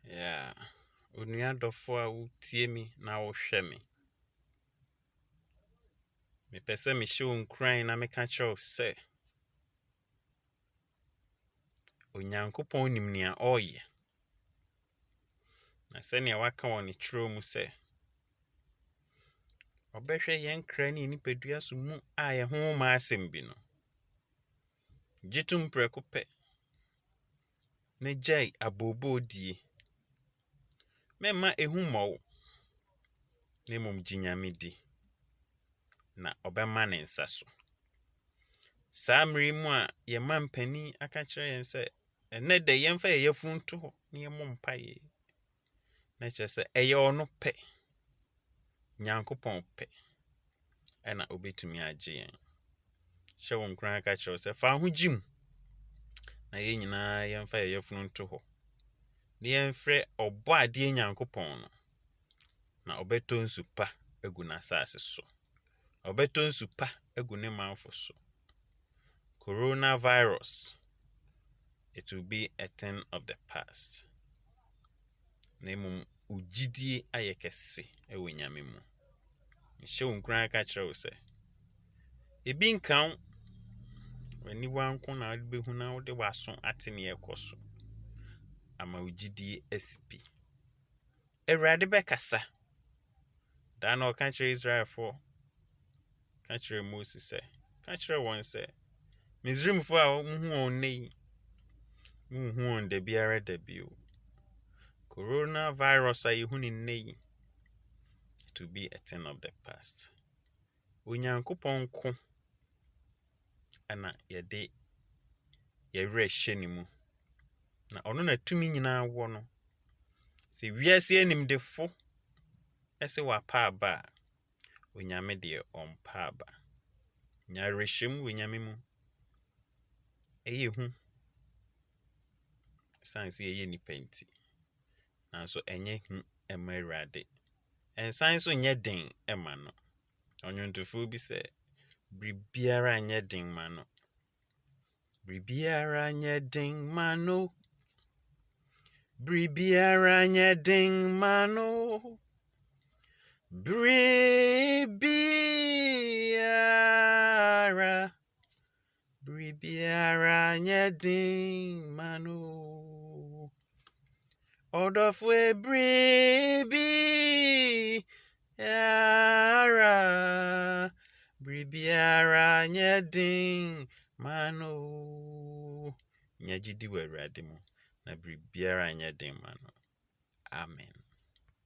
Yeah. Onua dɔfo a wotie mi na wohwɛ me. Mepɛ sɛ mehyɛ wo nkuran na meka kyerɛ wo sɛ Onyankopɔn nim nea ɔreyɛ. Na sɛnea waka wɔ ne twerɛ mu sɛ ɔbɛhwɛ yɛn kra ne nipadua so mu a yɛn ho ma asɛm bi no. Gye to mprɛko pɛ na gyae aboobɔɔdie. Mɛmma ehu mmɔ wo, na mmom gye Nyame di, na ɔbɛma ne nsa so. Saa mmere mu a yɛma mpanin aka kyerɛ yɛn sɛ ɛnnɛ da yɛmfa yɛn yafunu nto hɔ na yɛmmɔ mpaeɛ. Na kyerɛ sɛ ɛyɛ ɔno pɛ, Nyankopɔn pɛ, ɛna obɛtumi agye yɛn. Hyɛ wo nkuran aka kyerɛ wo sɛ fa ho gye mu, na yɛn nyinaa yɛmfa yɛn yafunu nto hɔ. Na yɛmfrɛ ɔbɔ adeɛ Nyankopɔn no, na ɔbɛtɔ nsu pa agu n'asase so. Ɔbɛtɔ nsu pa agu ne manfo so. Coronavirus, it will be a thing of the past. Na mmom, gyidie ayɛ kɛse wɔ Nyame mu. Nhyɛ wo nkuran aka kyerɛ wo sɛ ebi nka wo, w'aniwa nko na wode bɛhu na wode w'aso ate ne ɛkɔ so, ama wo gyidie asi pi. Awurade bɛkasa. Da na ɔka kyerɛ Israelfoɔ, ka kyerɛ Moses sɛ, ka kyerɛ wɔn sɛ, Misraimfoɔ a muhu wɔn nnɛ yi, muhu wɔn da biara da bio. Coronavirus a yɛhu ne nnɛ yi, it will be a thing of the past. Onyankopɔn nko ɛna yɛde yɛwerɛ hyɛ ne mu. Na ɔno na tumi nyinaa wɔ no. Sɛ wiase animdefo ɛsɛ wapa aba a, Onyame deɛ ɔmpa aba. Nyawerɛhyɛmu wɔ Nyame mu. Ɛyɛ hu. Ɛsiane sɛ yɛyɛ nnipa nti. Nanso ɛnyɛ hu ɛma Awurade. Ɛnsan so nyɛ den ɛma no. Ɔnwontofoɔ bi sɛ, biribiara nyɛ den ma no. Biribiara nyɛ den ma no. Biribiara nyɛ den ma no. Biribiara nyɛ den ma no. Ɔdɔfo biribiara nyɛ den ma no. Nya gyidi wɔ Awurade mu, na biribiara nyɛ den ma no. Amen.